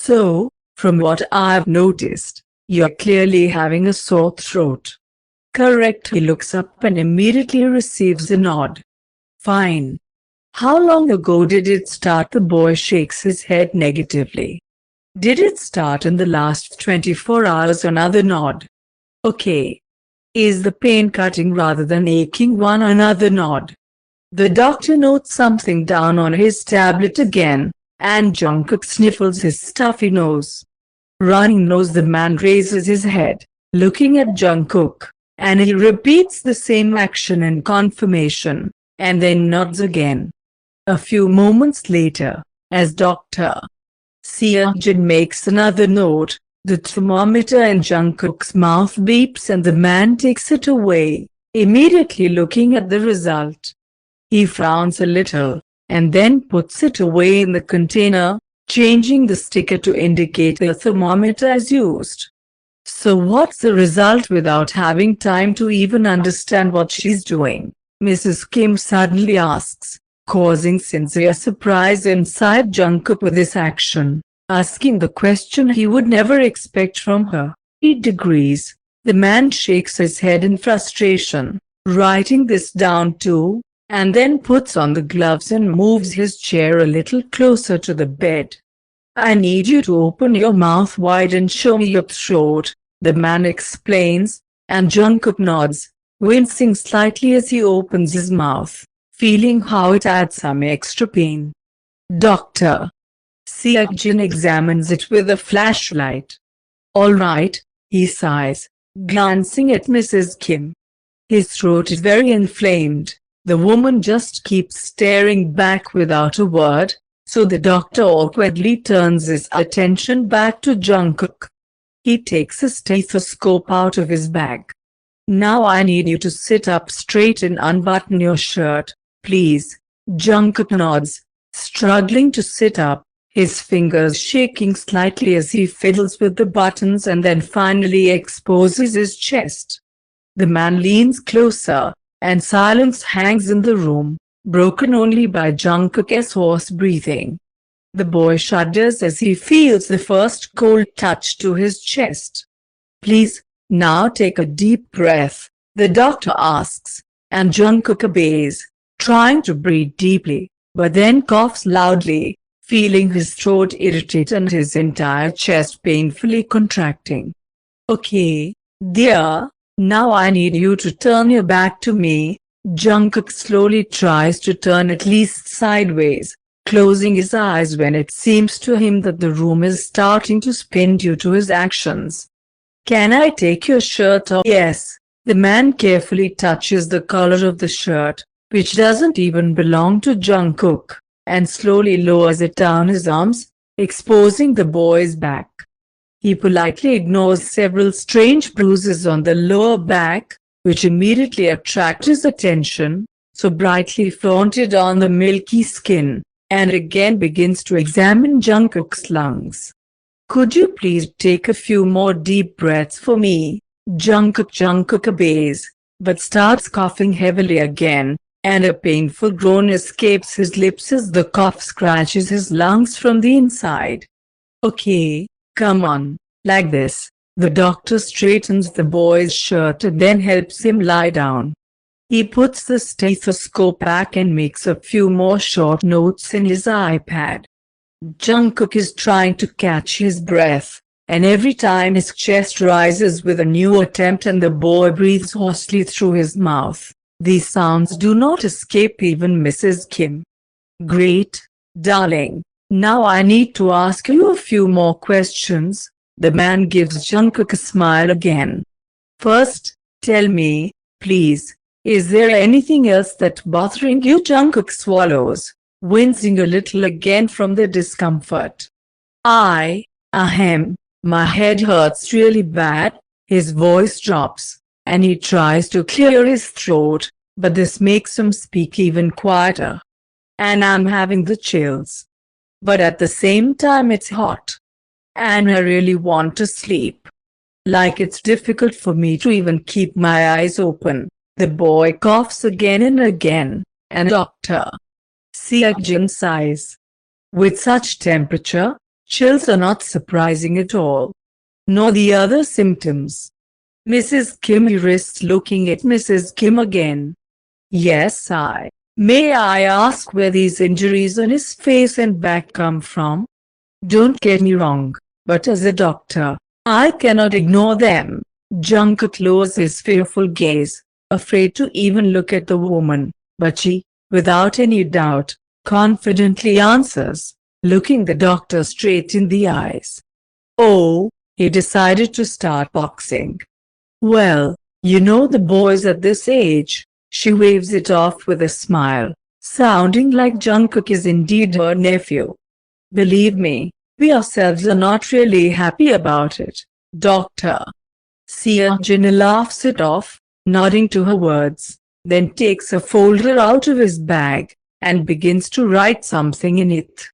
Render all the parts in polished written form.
So, from what I've noticed, you're clearly having a sore throat. Correct. He looks up and immediately receives a nod. Fine. How long ago did it start? The boy shakes his head negatively. Did it start in the last 24 hours? Another nod. Okay. Is the pain cutting rather than aching? One another nod. The doctor notes something down on his tablet again, and Jungkook sniffles his stuffy nose. Running nose. The man raises his head, looking at Jungkook, and he repeats the same action in confirmation, and then nods again. A few moments later, as Dr. Taehyung makes another note, the thermometer in Jungkook's mouth beeps and the man takes it away, immediately looking at the result. He frowns a little, and then puts it away in the container, changing the sticker to indicate the thermometer as used. So what's the result? Without having time to even understand what she's doing, Mrs. Kim suddenly asks, causing sincere surprise inside Jungkook with this action, asking the question he would never expect from her. 8 degrees. The man shakes his head in frustration, writing this down too, and then puts on the gloves and moves his chair a little closer to the bed. I need you to open your mouth wide and show me your throat, the man explains, and Jungkook nods, wincing slightly as he opens his mouth, feeling how it adds some extra pain. Dr. Taehyung examines it with a flashlight. All right, he sighs, glancing at Mrs. Kim. His throat is very inflamed. The woman just keeps staring back without a word, so the doctor awkwardly turns his attention back to Jungkook. He takes a stethoscope out of his bag. Now I need you to sit up straight and unbutton your shirt, please. Jungkook nods, struggling to sit up, his fingers shaking slightly as he fiddles with the buttons and then finally exposes his chest. The man leans closer, and silence hangs in the room, broken only by Jungkook's hoarse breathing. The boy shudders as he feels the first cold touch to his chest. Please, now take a deep breath, the doctor asks, and Jungkook obeys, trying to breathe deeply, but then coughs loudly, feeling his throat irritate and his entire chest painfully contracting. Okay, dear. Now I need you to turn your back to me. Jungkook slowly tries to turn at least sideways, closing his eyes when it seems to him that the room is starting to spin due to his actions. Can I take your shirt off? Yes. The man carefully touches the collar of the shirt, which doesn't even belong to Jungkook, and slowly lowers it down his arms, exposing the boy's back. He politely ignores several strange bruises on the lower back, which immediately attract his attention, so brightly flaunted on the milky skin, and again begins to examine Jungkook's lungs. Could you please take a few more deep breaths for me? Jungkook obeys, but starts coughing heavily again, and a painful groan escapes his lips as the cough scratches his lungs from the inside. Okay. Come on, like this. The doctor straightens the boy's shirt and then helps him lie down. He puts the stethoscope back and makes a few more short notes in his iPad. Jungkook is trying to catch his breath, and every time his chest rises with a new attempt and the boy breathes hoarsely through his mouth, these sounds do not escape even Mrs. Kim. Great, darling. Now I need to ask you a few more questions. The man gives Jungkook a smile again. First, tell me, please, is there anything else that's bothering you? Jungkook swallows, wincing a little again from the discomfort. My head hurts really bad. His voice drops, and he tries to clear his throat, but this makes him speak even quieter. And I'm having the chills. But at the same time it's hot. And I really want to sleep. Like it's difficult for me to even keep my eyes open. The boy coughs again and again, and Dr. Taehyung sighs. With such temperature, Chills are not surprising at all. Nor the other symptoms. Mrs. Kim risks looking at Mrs. Kim again. Yes, may I ask where these injuries on his face and back come from? Don't get me wrong, but as a doctor, I cannot ignore them. Jungkook lowers his fearful gaze, afraid to even look at the woman, but she, without any doubt, confidently answers, looking the doctor straight in the eyes. Oh, he decided to start boxing. Well, you know the boys at this age. She waves it off with a smile, sounding like Jungkook is indeed her nephew. Believe me, we ourselves are not really happy about it, doctor. Seojin laughs it off, nodding to her words, then takes a folder out of his bag, and begins to write something in it.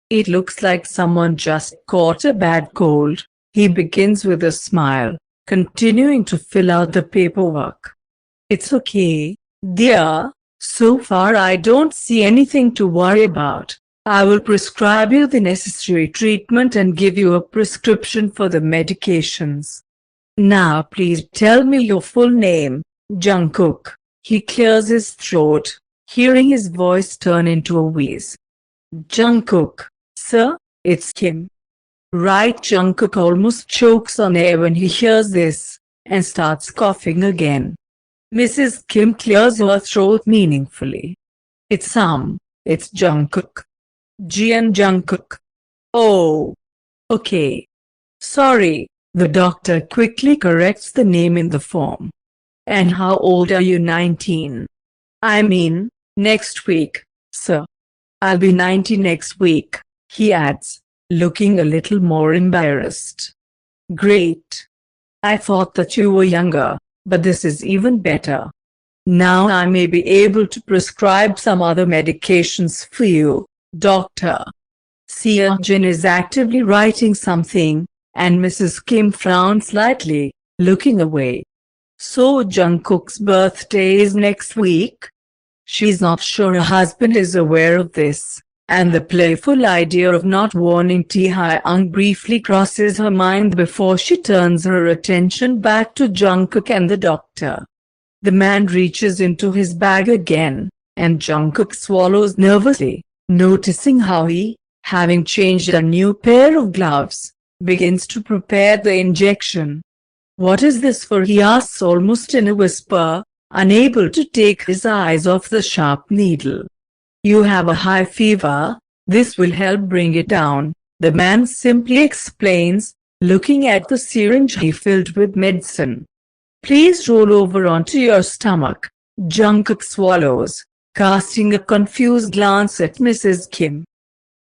It looks like someone just caught a bad cold. He begins with a smile, continuing to fill out the paperwork. It's okay, dear. So far I don't see anything to worry about. I will prescribe you the necessary treatment and give you a prescription for the medications. Now please tell me your full name, Jungkook. He clears his throat, hearing his voice turn into a wheeze. Jungkook, sir, it's Kim. Right. Jungkook almost chokes on air when he hears this, and starts coughing again. Mrs. Kim clears her throat meaningfully. It's Jungkook. Jian Jungkook. Oh. Okay. Sorry, the doctor quickly corrects the name in the form. And how old are you? 19. I mean, next week, sir. I'll be 90 next week, he adds, looking a little more embarrassed. Great. I thought that you were younger, but this is even better. Now I may be able to prescribe some other medications for you, doctor. Seojin is actively writing something, and Mrs. Kim frowns slightly, looking away. So Jungkook's birthday is next week? She's not sure her husband is aware of this, and the playful idea of not warning Taehyung briefly crosses her mind before she turns her attention back to Jungkook and the doctor. The man reaches into his bag again, and Jungkook swallows nervously, noticing how he, having changed a new pair of gloves, begins to prepare the injection. What is this for? He asks almost in a whisper, unable to take his eyes off the sharp needle. You have a high fever. This will help bring it down, the man simply explains, looking at the syringe he filled with medicine. Please roll over onto your stomach. Jungkook swallows, casting a confused glance at Mrs. Kim.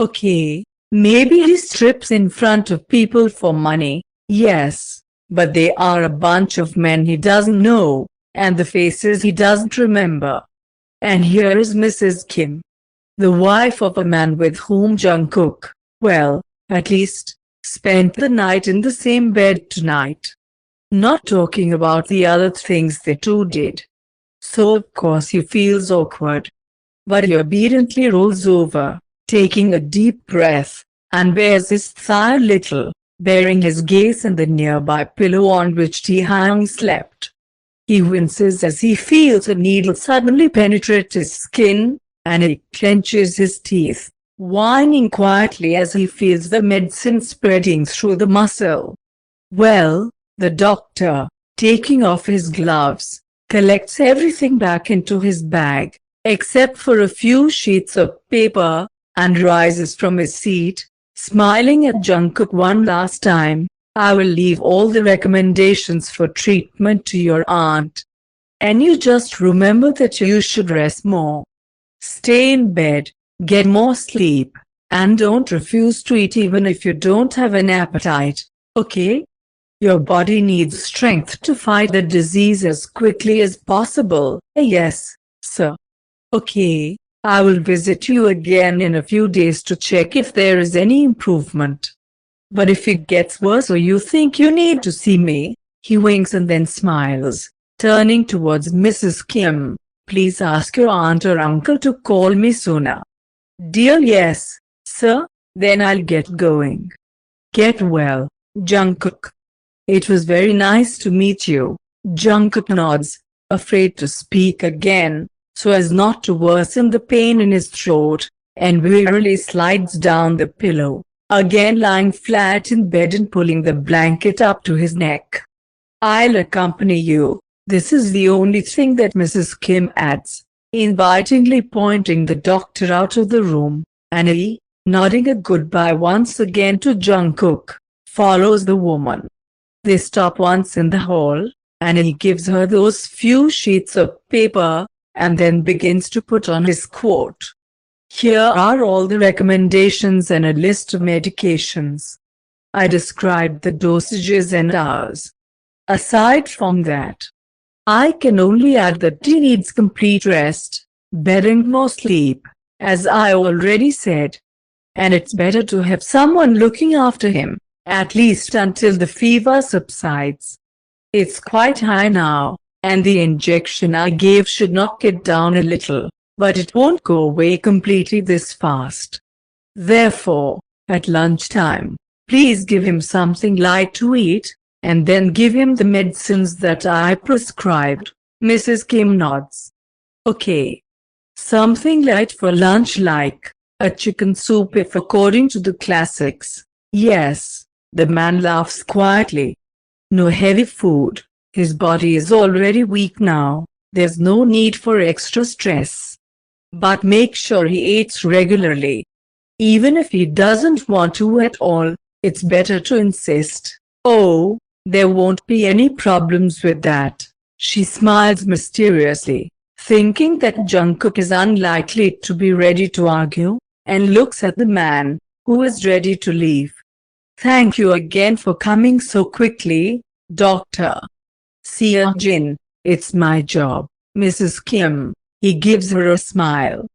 Okay, maybe he strips in front of people for money, yes, but they are a bunch of men he doesn't know, and the faces he doesn't remember. And here is Mrs. Kim, the wife of a man with whom Jungkook, well, at least, spent the night in the same bed tonight. Not talking about the other things they two did. So of course he feels awkward. But he obediently rolls over, taking a deep breath, and bares his thigh a little, burying his gaze in the nearby pillow on which Taehyung slept. He winces as he feels a needle suddenly penetrate his skin, and he clenches his teeth, whining quietly as he feels the medicine spreading through the muscle. Well, the doctor, taking off his gloves, collects everything back into his bag, except for a few sheets of paper, and rises from his seat, smiling at Jungkook one last time. I will leave all the recommendations for treatment to your aunt. And you just remember that you should rest more. Stay in bed, get more sleep, and don't refuse to eat even if you don't have an appetite, okay? Your body needs strength to fight the disease as quickly as possible. Yes, sir. Okay, I will visit you again in a few days to check if there is any improvement. But if it gets worse or you think you need to see me, he winks and then smiles, turning towards Mrs. Kim. Please ask your aunt or uncle to call me sooner. Dear yes, sir, then I'll get going. Get well, Jungkook. It was very nice to meet you. Jungkook nods, afraid to speak again, so as not to worsen the pain in his throat, and wearily slides down the pillow, again lying flat in bed and pulling the blanket up to his neck. I'll accompany you. This is the only thing that Mrs. Kim adds, invitingly pointing the doctor out of the room, and he, nodding a goodbye once again to Jungkook, follows the woman. They stop once in the hall, and he gives her those few sheets of paper, and then begins to put on his quote. Here are all the recommendations and a list of medications. I described the dosages and hours. Aside from that, I can only add that he needs complete rest, bed and more sleep, as I already said. And it's better to have someone looking after him, at least until the fever subsides. It's quite high now, and the injection I gave should knock it down a little, but it won't go away completely this fast. Therefore, at lunchtime, please give him something light to eat, and then give him the medicines that I prescribed. Mrs. Kim nods. Okay. Something light for lunch, like a chicken soup if according to the classics. Yes, the man laughs quietly. No heavy food. His body is already weak now. There's no need for extra stress. But make sure he eats regularly. Even if he doesn't want to at all, it's better to insist. Oh, there won't be any problems with that. She smiles mysteriously, thinking that Jungkook is unlikely to be ready to argue, and looks at the man, who is ready to leave. Thank you again for coming so quickly, Doctor. Taehyung, it's my job, Mrs. Kim. He gives her a smile.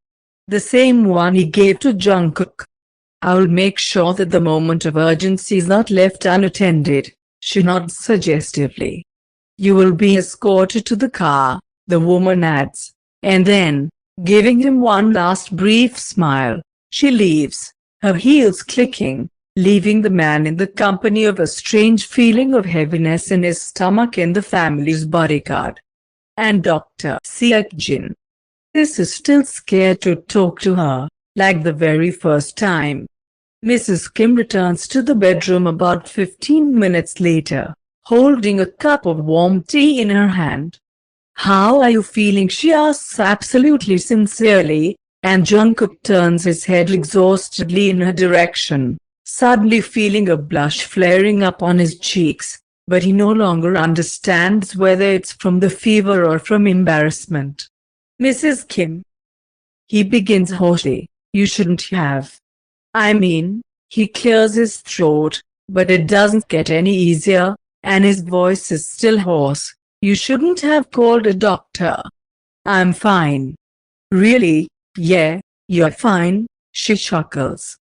The same one he gave to Jungkook. I'll make sure that the moment of urgency is not left unattended. She nods suggestively. You will be escorted to the car, the woman adds, and then, giving him one last brief smile, she leaves, her heels clicking, leaving the man in the company of a strange feeling of heaviness in his stomach and the family's bodyguard. And Dr. Taehyung is still scared to talk to her, like the very first time. Mrs. Kim returns to the bedroom about 15 minutes later, holding a cup of warm tea in her hand. How are you feeling? She asks absolutely sincerely, and Jungkook turns his head exhaustedly in her direction, suddenly feeling a blush flaring up on his cheeks, but he no longer understands whether it's from the fever or from embarrassment. Mrs. Kim. He begins hoarsely, you shouldn't have. I mean, he clears his throat, but it doesn't get any easier, and his voice is still hoarse. You shouldn't have called a doctor. I'm fine. Really? Yeah, you're fine, she chuckles.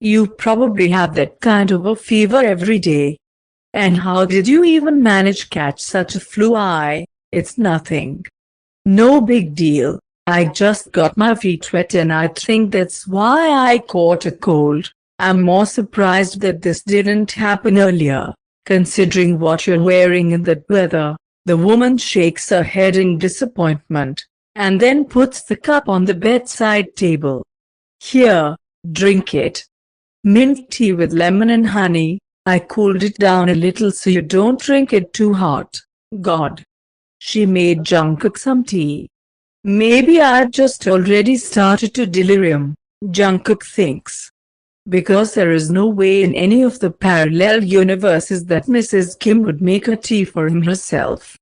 You probably have that kind of a fever every day. And how did you even manage catch such a flu? It's nothing. No big deal. I just got my feet wet and I think that's why I caught a cold. I'm more surprised that this didn't happen earlier, considering what you're wearing in that weather. The woman shakes her head in disappointment, and then puts the cup on the bedside table. Here, drink it. Mint tea with lemon and honey. I cooled it down a little so you don't drink it too hot. God. She made Jungkook some tea. Maybe I'd just already started to delirium, Jungkook thinks. Because there is no way in any of the parallel universes that Mrs. Kim would make a tea for him herself.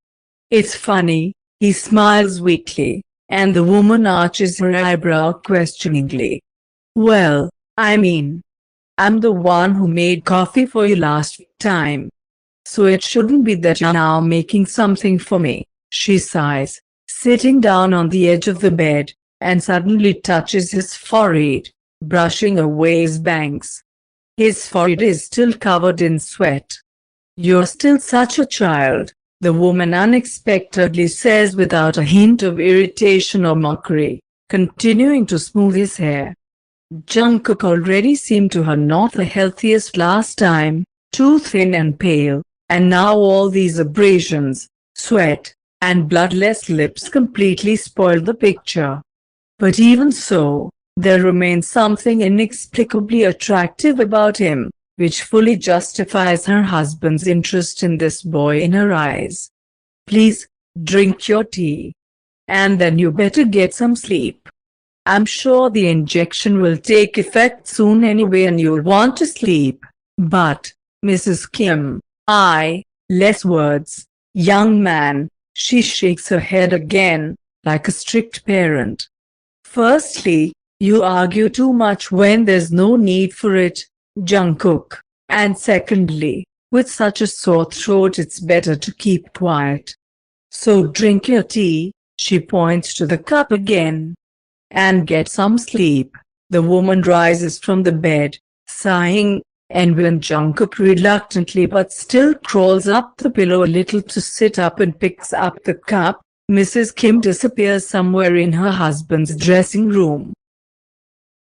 It's funny, he smiles weakly, and the woman arches her eyebrow questioningly. Well, I mean, I'm the one who made coffee for you last time. So it shouldn't be that you're now making something for me, she sighs, sitting down on the edge of the bed, and suddenly touches his forehead, brushing away his bangs. His forehead is still covered in sweat. You're still such a child, the woman unexpectedly says without a hint of irritation or mockery, continuing to smooth his hair. Jungkook already seemed to her not the healthiest last time, too thin and pale, and now all these abrasions, sweat, and bloodless lips completely spoiled the picture. But even so, there remains something inexplicably attractive about him, which fully justifies her husband's interest in this boy in her eyes. Please, drink your tea. And then you better get some sleep. I'm sure the injection will take effect soon anyway and you'll want to sleep. But, Mrs. Kim, less words, young man, she shakes her head again, like a strict parent. Firstly, you argue too much when there's no need for it, Jungkook. And secondly, with such a sore throat it's better to keep quiet. So drink your tea, she points to the cup again. And get some sleep. The woman rises from the bed, sighing, and when Jungkook reluctantly but still crawls up the pillow a little to sit up and picks up the cup, Mrs. Kim disappears somewhere in her husband's dressing room.